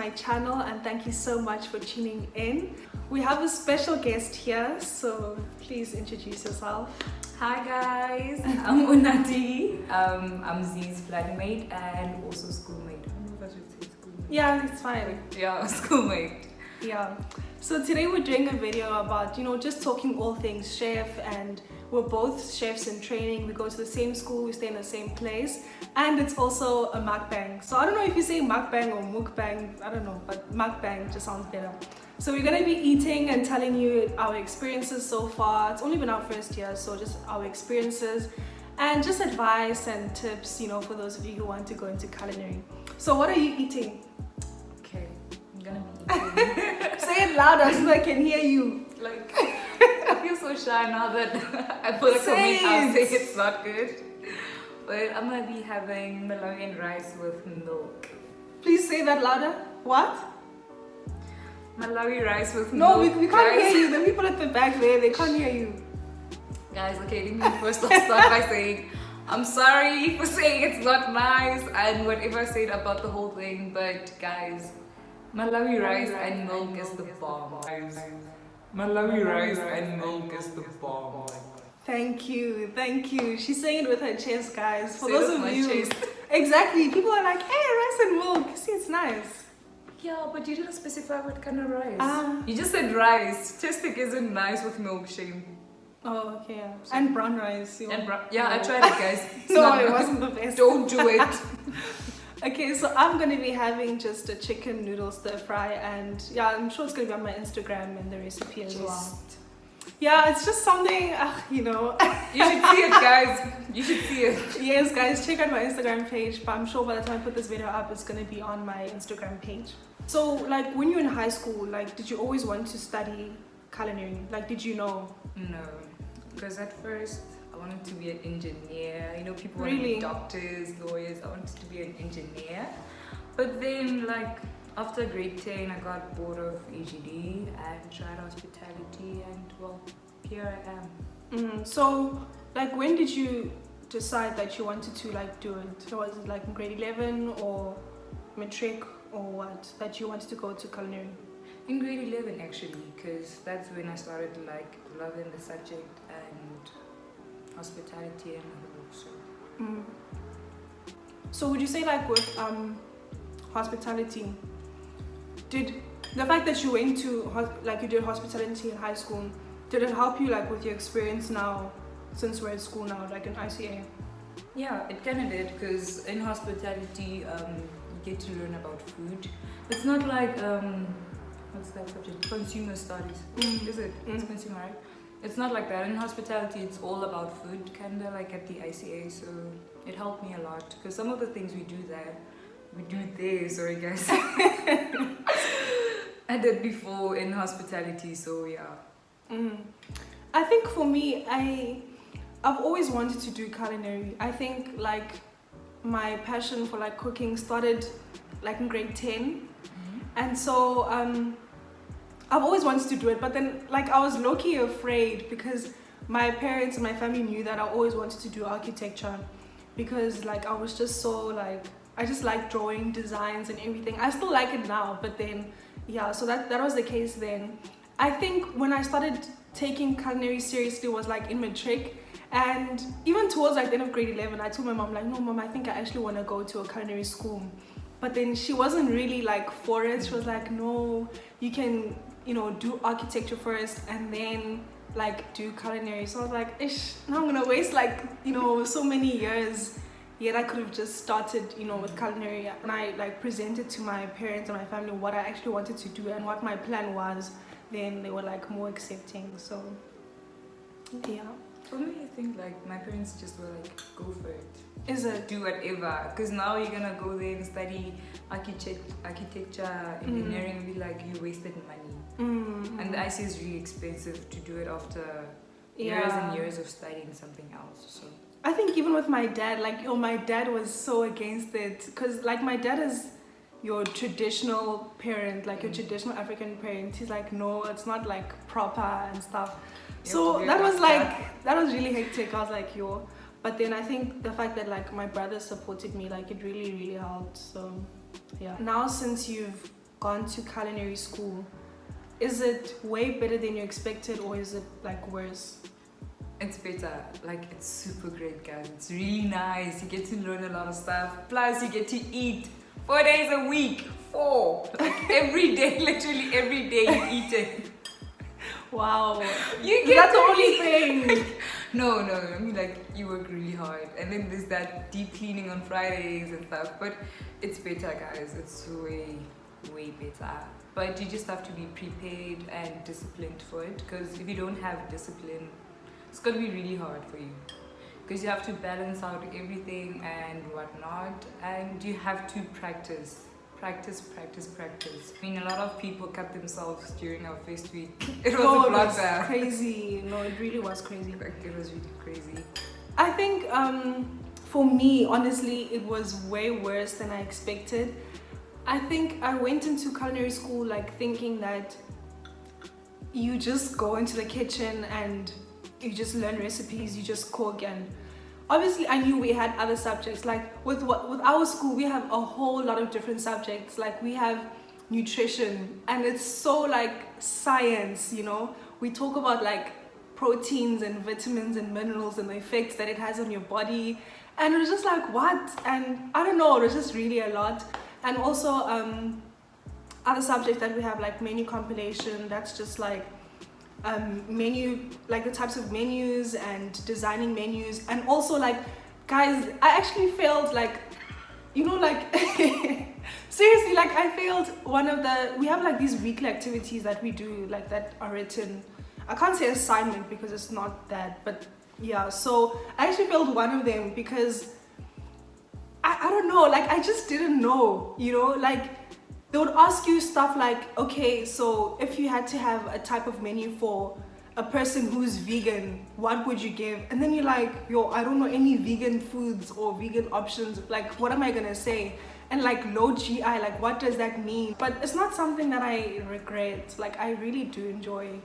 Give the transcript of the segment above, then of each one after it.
my channel and thank you so much for tuning in. We have a special guest here, so please introduce yourself. Hi guys, I'm Unati. I'm Z's flatmate and also schoolmate. I don't know if I should say schoolmate. Yeah, it's fine. Yeah, schoolmate. Yeah. So today we're doing a video about, just talking all things chef, and we're both chefs in training. We go to the same school, we stay in the same place, and it's also a mukbang. So I don't know if you say mukbang or mukbang, I don't know, but mukbang just sounds better. So we're gonna be eating and telling you our experiences so far. It's only been our first year, so just our experiences and just advice and tips, for those of you who want to go into culinary. So what are you eating? Okay, I'm gonna be eating. Say it louder so I can hear you. Like, I feel so shy now that I put a comment out saying it's not good. But I'm gonna be having Malawian rice with milk. Please say that louder. What? Malawi rice with no, milk. No, we can't hear you. The people at the back there, they can't hear you. Guys, okay, let me first start by saying I'm sorry for saying it's not nice and whatever I said about the whole thing, but guys, Malawi rice and milk is the bomb. Malawi rice and milk is the bomb. Thank you, thank you. She's saying it with her chest, guys. For Say those of you, exactly. People are like, hey, rice and milk. See, it's nice. Yeah, but you didn't specify what kind of rice. You just said rice. Testic isn't nice with milk, shame. Oh, okay. Yeah. And brown rice. Yeah, I tried it, guys. No, it wasn't the best. Don't do it. Okay, so I'm going to be having just a chicken noodle stir fry, and yeah, I'm sure it's going to be on my Instagram and the recipe as well. Yeah, it's just something, You should see it, guys. You should see it. Yes, guys, check out my Instagram page, but I'm sure by the time I put this video up, it's going to be on my Instagram page. So, like, when you were in high school, like, did you always want to study culinary? Like, did you know? No, because at first I wanted to be an engineer. People want really? to be doctors, lawyers. I wanted to be an engineer. But then, like, after grade 10, I got bored of EGD and tried hospitality, and well, here I am. So, like, when did you decide that you wanted to, like, do it? Was it, like, in grade 11 or matric or what, that you wanted to go to culinary? In grade 11, actually, because that's when I started, like, loving the subject and hospitality and all. So would you say, like, with hospitality, did the fact that you went to you did hospitality in high school, did it help you, like, with your experience now, since we're at school now, like in ICA? Yeah, it kind of did, because in hospitality you get to learn about food. It's not like what's that subject, consumer studies, is it? It's consumer, right? It's not like that. In hospitality, it's all about food, kind of like at the ICA, so it helped me a lot, because some of the things we do there, sorry guys, I did before in hospitality, so yeah. I think for me, I've always wanted to do culinary. I think, like, my passion for, like, cooking started, like, in grade 10, and so I've always wanted to do it, but then, like, I was low-key afraid because my parents and my family knew that I always wanted to do architecture, because, like, I was just so, like, I just like drawing designs and everything. I still like it now, but then, yeah, so that was the case then. I think when I started taking culinary seriously was, like, in matric, and even towards, like, the end of grade 11, I told my mom, like, no, mom, I think I actually want to go to a culinary school. But then she wasn't really, like, for it. She was like, no, you can, do architecture first and then, like, do culinary. So I was like, ish, now I'm gonna waste, like, so many years. Yet I could have just started, with culinary. And I, like, presented to my parents and my family what I actually wanted to do and what my plan was. Then they were, like, more accepting. So, yeah. For me, I think, like, my parents just were like, go for it. Is it? Do whatever. Because now you're gonna go there and study architecture, engineering, and be like, you wasted money. And the IC is really expensive to do it after years and years of studying something else. So I think even with my dad, like, my dad was so against it, because, like, my dad is your traditional parent, like your traditional African parent. He's like, no, it's not, like, proper and stuff. So that was really hectic. I was like, yo. But then I think the fact that, like, my brother supported me, like, it really, really helped. So yeah. Now, since you've gone to culinary school, is it way better than you expected, or is it like worse? It's better. Like, it's super great, guys. It's really nice. You get to learn a lot of stuff. Plus, you get to eat 4 days a week. 4. Like, every day, literally every day you eat it. Wow. You get That's the to only eat- thing. No. I mean, like, you work really hard. And then there's that deep cleaning on Fridays and stuff. But it's better, guys. It's way better. But you just have to be prepared and disciplined for it. Because if you don't have discipline, it's going to be really hard for you. Because you have to balance out everything and whatnot. And you have to practice. Practice. I mean, a lot of people cut themselves during our first week. It was a It was bloodbath. crazy. No, it really was crazy. Like, it was really crazy. I think for me, honestly, it was way worse than I expected. I think I went into culinary school like thinking that you just go into the kitchen and you just learn recipes, you just cook. And obviously I knew we had other subjects, like with our school we have a whole lot of different subjects. Like we have nutrition, and it's so like science, you know. We talk about like proteins and vitamins and minerals and the effects that it has on your body, and it was just like, what? And I don't know, it was just really a lot. And also other subjects that we have, like menu compilation, that's just like menu, like the types of menus and designing menus. And also like, guys, I actually failed, like, you know, like seriously, like I failed one of the, we have like these weekly activities that we do, like that are written, I can't say assignment because it's not that, but yeah. So I actually failed one of them because I don't know, like I just didn't know, you know. Like they would ask you stuff like, okay, so if you had to have a type of menu for a person who's vegan, what would you give? And then you're like, yo, I don't know any vegan foods or vegan options. Like, what am I gonna say? And like low GI, like what does that mean? But it's not something that I regret. Like I really do enjoy,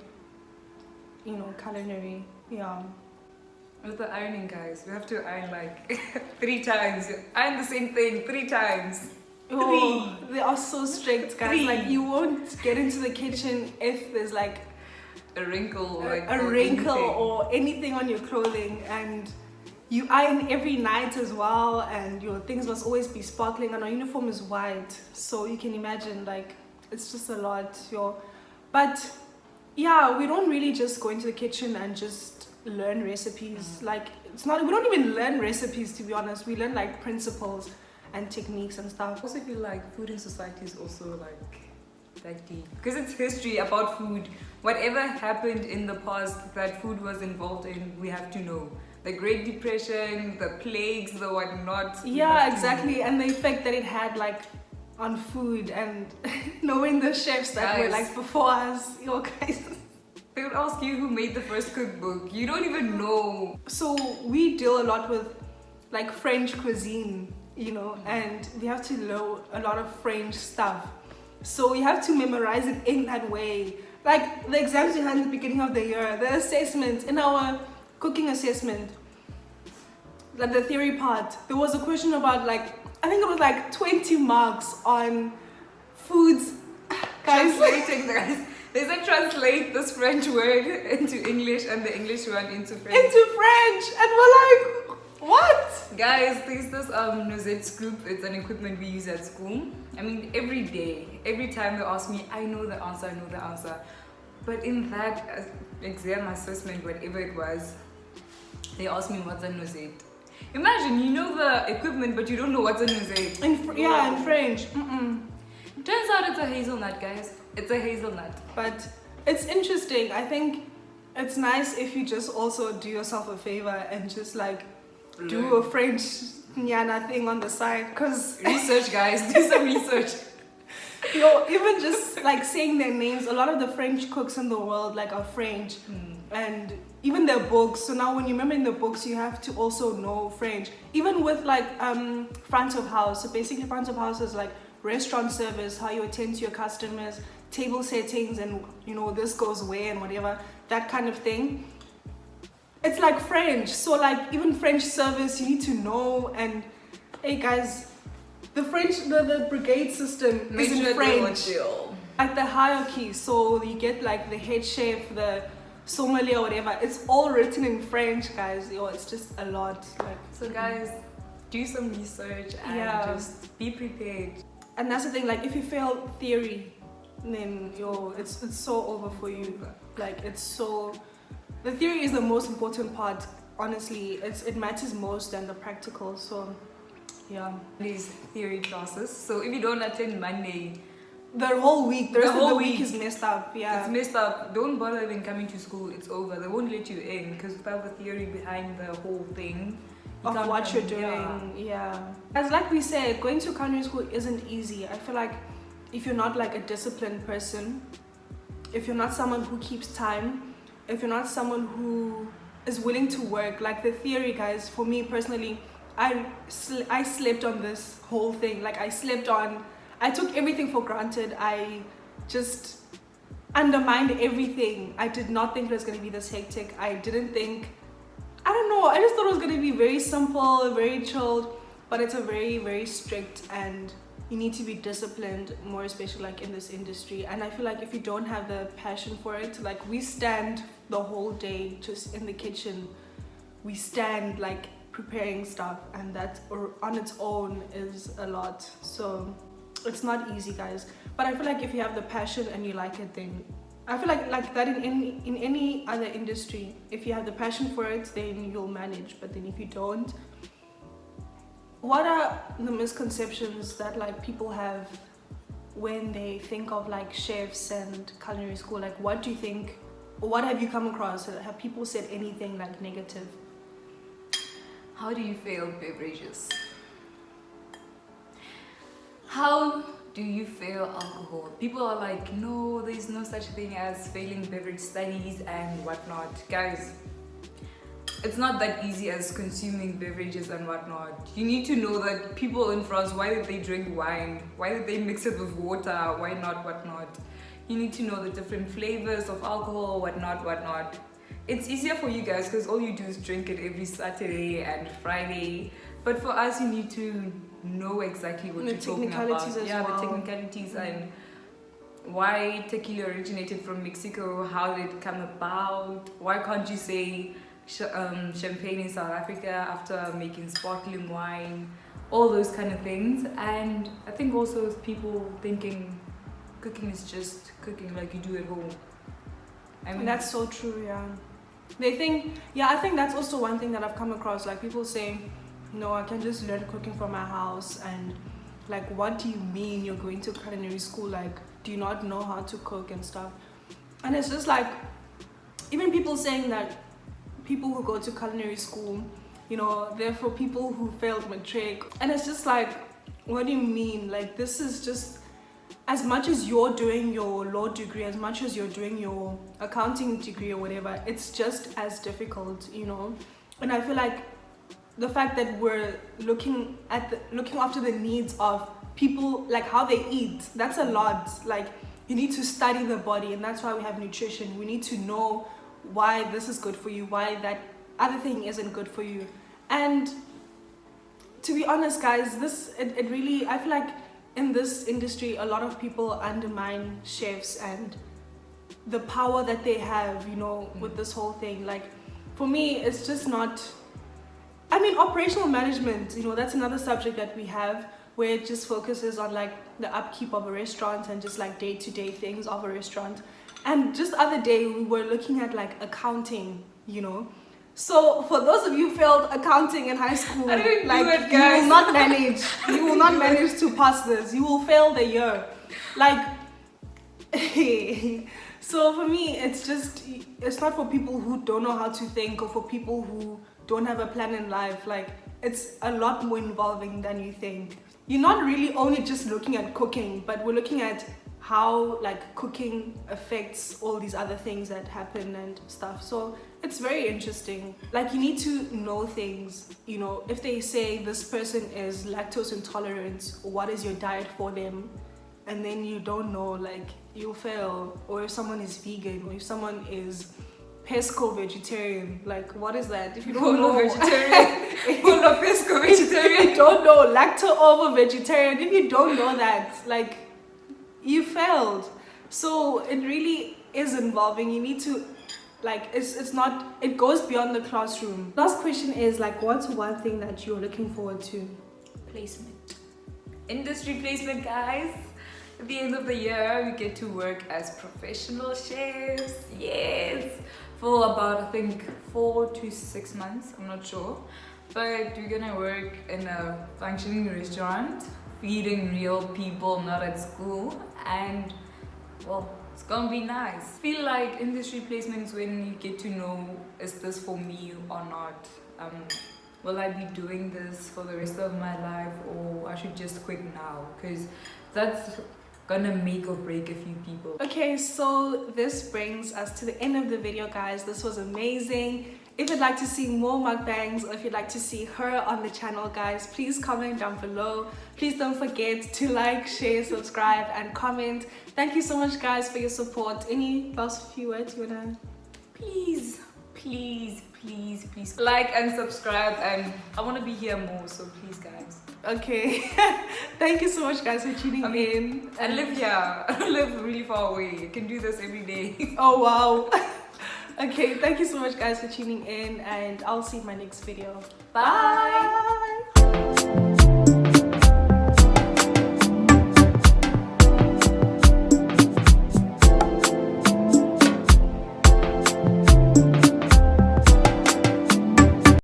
you know, culinary. Yeah. With the ironing, guys, we have to iron like 3 times. Iron the same thing 3 times. Oh, they are so strict, guys. 3. Like you won't get into the kitchen if there's like A wrinkle, like a or wrinkle anything. or anything on your clothing. And you iron every night as well, and your things must always be sparkling, and our uniform is white, so you can imagine, like, it's just a lot. But yeah, we don't really just go into the kitchen and just learn recipes. Like, it's not, we don't even learn recipes, to be honest. We learn like principles and techniques and stuff. I also feel like food in society is also like deep, because it's history about food. Whatever happened in the past that food was involved in, we have to know. The Great Depression, the plagues, the whatnot. Yeah, exactly. And the effect that it had like on food, and knowing the chefs that were like before us. Yo, guys. They would ask you who made the first cookbook. You don't even know. So we deal a lot with like French cuisine, you know, and we have to know a lot of French stuff. So you have to memorize it in that way. Like the exams we had in the beginning of the year, the assessment, in our cooking assessment, like the theory part, there was a question about like, I think it was like 20 marks on foods. Guys, Translating, guys. They said translate this French word into English and the English one into French. into French, and we're like, what? Guys, there's this Nozette scoop. It's an equipment we use at school. I mean, every day, every time they ask me, I know the answer. But in that exam assessment, whatever it was, they asked me what's a Nozette. Imagine, you know the equipment, but you don't know what's a Nozette. In French. Turns out it's a hazelnut, guys. It's a hazelnut. But it's interesting. I think it's nice if you just also do yourself a favor and just like do a French nyana thing on the side, because Research, guys. Do some research. yo, even just like saying their names, a lot of the French cooks in the world like are French, and even their books. So now when you remember in the books, you have to also know French. Even with like front of house. So basically front of house is like restaurant service, how you attend to your customers, table settings, and you know, this goes where and whatever, that kind of thing. It's like French. So like even French service you need to know. And hey guys, the brigade system is in French. Like the hierarchy, so you get like the head chef, the sommelier, whatever. It's all written in French, guys. Yo, it's just a lot. Like, so guys, do some research and just be prepared. And that's the thing. Like, if you fail theory, then it's so over for you. Like, it's so. The theory is the most important part. Honestly, it matters most than the practical. So, yeah. These theory classes. So if you don't attend Monday, the whole week, the rest of the week is messed up. Yeah, it's messed up. Don't bother even coming to school. It's over. They won't let you in because without the theory behind the whole thing of what you're doing. Yeah. As like we said, going to culinary school isn't easy. I feel like if you're not like a disciplined person, if you're not someone who keeps time, if you're not someone who is willing to work, like the theory, guys, for me personally, I slept on this whole thing. Like, I took everything for granted. I just undermined everything. I did not think it was going to be this hectic. I didn't think, I don't know, I just thought it was going to be very simple, very chilled, but it's a very, very strict, and you need to be disciplined, more especially like in this industry. And I feel like if you don't have the passion for it, like we stand the whole day just in the kitchen, we stand like preparing stuff, and that on its own is a lot. So it's not easy, guys, but I feel like if you have the passion and you like it, then I feel like that in any other industry, if you have the passion for it, then you'll manage. But then if you don't, what are the misconceptions that like people have when they think of like chefs and culinary school? Like, what do you think, or what have you come across? Have people said anything like negative? How do you fail beverages? How do you fail alcohol? People are like, no, there's no such thing as failing beverage studies and whatnot. Guys, it's not that easy as consuming beverages and whatnot. You need to know that people in France, why did they drink wine? Why did they mix it with water? Why not whatnot? You need to know the different flavors of alcohol, whatnot. It's easier for you guys because all you do is drink it every Saturday and Friday. But for us, you need to know exactly what you're talking about. The technicalities and why tequila originated from Mexico, how did it come about, why can't you say champagne in South Africa after making sparkling wine, all those kind of things. And I think also with people thinking cooking is just cooking like you do at home. I mean, that's so true. Yeah, they think, I think that's also one thing that I've come across. Like, people say, no, I can just learn cooking from my house. And like, what do you mean you're going to culinary school? Like, do you not know how to cook and stuff? And it's just like, even people saying that people who go to culinary school, they're for people who failed matric. And it's just like, what do you mean? Like, this is just, as much as you're doing your law degree, as much as you're doing your accounting degree or whatever, it's just as difficult, And I feel like the fact that we're looking after the needs of people, like how they eat, that's a lot. Like, you need to study the body, and that's why we have nutrition. We need to know why this is good for you, why that other thing isn't good for you. And to be honest, guys, it really, I feel like in this industry, a lot of people undermine chefs and the power that they have, with this whole thing. Like, for me, it's just not, I mean, operational management, that's another subject that we have, where it just focuses on like the upkeep of a restaurant and just like day-to-day things of a restaurant. And just the other day, we were looking at like accounting, So for those of you who failed accounting in high school, like, you will not manage. You will not manage to pass this. You will fail the year. Like, so for me, it's not for people who don't know how to think, or for people who don't have a plan in life. Like, it's a lot more involving than you think. You're not really only just looking at cooking, but we're looking at how like cooking affects all these other things that happen and stuff. So it's very interesting. Like, you need to know things, if they say this person is lactose intolerant, what is your diet for them? And then you don't know, like, you'll fail. Or if someone is vegan, or if someone is pesco vegetarian. Like, what is that? If you don't Polo know, vegetarian. Polo pesco if vegetarian. you don't know, lacto-ovo vegetarian. If you don't know that, like, you failed. So it really is involving. You need to, like, it's not, it goes beyond the classroom. Last question is, like, what's one thing that you're looking forward to? Placement. Industry placement, guys. At the end of the year, we get to work as professional chefs. Yes. For about, I think, 4 to 6 months. I'm not sure. But we're gonna work in a functioning restaurant, feeding real people, not at school. And, well, it's gonna be nice. I feel like industry placements when you get to know, is this for me or not? Will I be doing this for the rest of my life, or I should just quit now? Because that's gonna make or break a few people. Okay, so this brings us to the end of the video, guys. This was amazing. If you'd like to see more mukbangs, or if you'd like to see her on the channel, guys, please comment down below. Please don't forget to like, share, subscribe, and comment. Thank you so much, guys, for your support. Any last few words you wanna? Please, please, please, please like and subscribe, and I want to be here more, so please, guys. Okay. Thank you so much, guys, for tuning in. I live here. I live really far away. I can do this every day. Oh wow. Okay, thank you so much, guys, for tuning in, and I'll see you in my next video. Bye. Bye.